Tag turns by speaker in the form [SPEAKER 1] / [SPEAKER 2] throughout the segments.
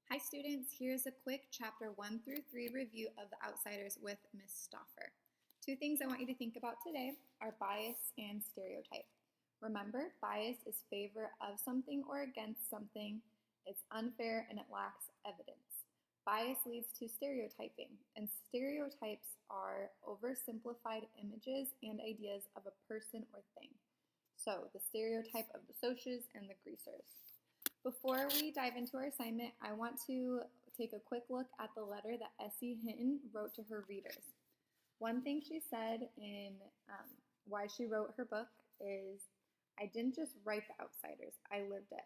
[SPEAKER 1] Hi students, here's a quick chapter 1 through 3 review of The Outsiders with Miss Stauffer. Two things I want you to think about today are bias and stereotype. Remember, bias is favor of something or against something. It's unfair and it lacks evidence. Bias leads to stereotyping, and stereotypes are oversimplified images and ideas of a person or thing. So, the stereotype of the Socs and the Greasers. Before we dive into our assignment, I want to take a quick look at the letter that Essie Hinton wrote to her readers. One thing she said in why she wrote her book is, I didn't just write The Outsiders, I lived it.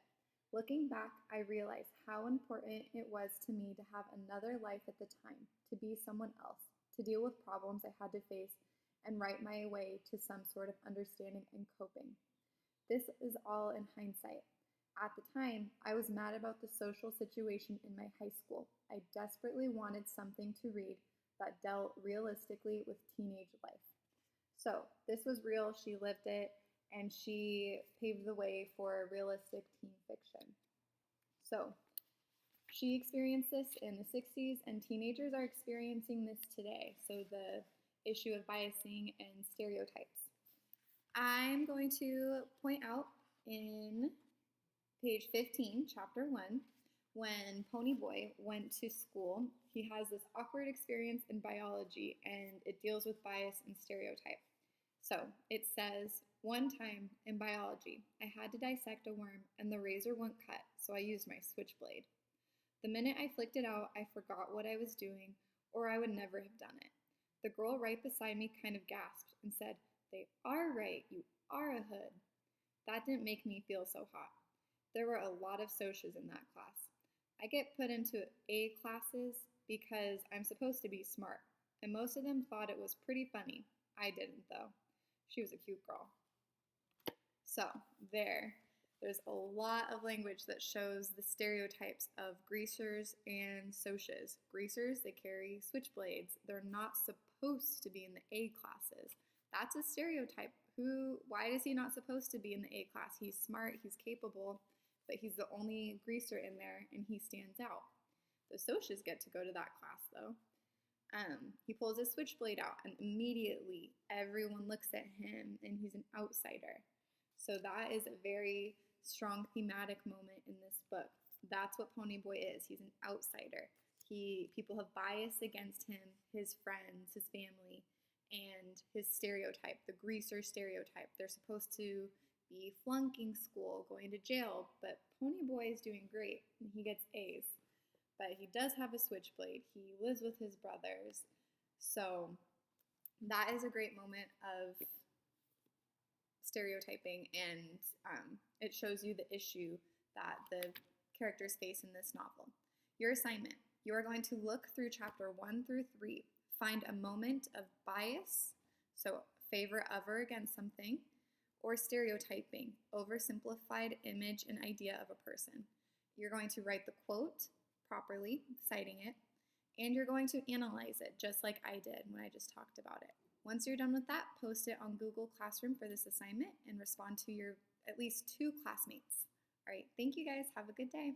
[SPEAKER 1] Looking back, I realized how important it was to me to have another life at the time, to be someone else, to deal with problems I had to face, and write my way to some sort of understanding and coping. This is all in hindsight. At the time, I was mad about the social situation in my high school. I desperately wanted something to read that dealt realistically with teenage life. So, this was real, she lived it, and she paved the way for realistic teen fiction. So, she experienced this in the 60s, and teenagers are experiencing this today. So, the issue of biasing and stereotypes. I'm going to point out in page 15, chapter 1, when Ponyboy went to school, he has this awkward experience in biology and it deals with bias and stereotype. So it says, one time in biology, I had to dissect a worm and the razor wouldn't cut, so I used my switchblade. The minute I flicked it out, I forgot what I was doing, or I would never have done it. The girl right beside me kind of gasped and said, They are right, you are a hood. That didn't make me feel so hot. There were a lot of Socs in that class. I get put into A classes because I'm supposed to be smart, and most of them thought it was pretty funny. I didn't, though. She was a cute girl. So, there's a lot of language that shows the stereotypes of greasers and Socs. Greasers, they carry switchblades. They're not supposed to be in the A classes. That's a stereotype. Why is he not supposed to be in the A class? He's smart, he's capable, but he's the only greaser in there and he stands out. The Socs get to go to that class though. He pulls his switchblade out and immediately everyone looks at him and he's an outsider. So that is a very strong thematic moment in this book. That's what Ponyboy is. He's an outsider. People have bias against him, his friends, his family, and his stereotype, the greaser stereotype. They're supposed to be flunking school, going to jail, but Ponyboy is doing great and he gets A's. But he does have a switchblade. He lives with his brothers. So that is a great moment of stereotyping, and it shows you the issue that the characters face in this novel. Your assignment, you are going to look through chapter 1 through 3, find a moment of bias, so favor of or against something, or stereotyping, oversimplified image and idea of a person. You're going to write the quote properly, citing it, and you're going to analyze it just like I did when I just talked about it. Once you're done with that, post it on Google Classroom for this assignment and respond to your at least 2 classmates. All right, thank you guys. Have a good day.